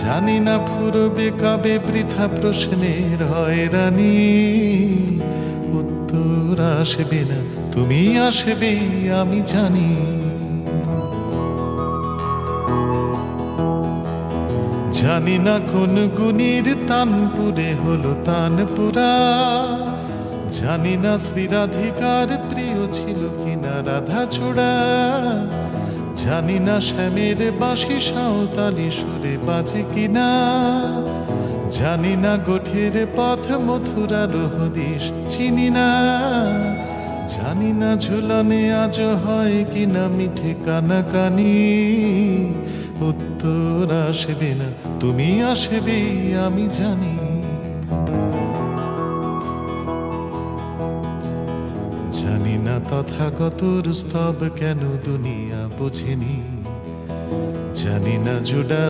জানি না ফুরবে কবে বৃথা প্রশ্নের হয়রানি, উত্তর আসবে না, তুমি আসবে আমি জানি। জানি না কোন গুণীর তানপুরে হলো তানপুরা, জানি না শ্রীরাধিকার প্রিয় ছিল কিনা রাধাচূড়া, জানি না শ্যামের বাঁশি সাঁওতালি সুরে বাজে কিনা, জানি না গোঠের পথ মথুরার হদিশ চিনি না, জানি না ঝুলনে আজ হয় কিনা মিঠে কানাকানি, উত্তর আসবে না, তুমি আসবে আমি জানি। জানি না তথাগতর স্তব কেন দুনিয়া বোঝেনি, জানি না জুডা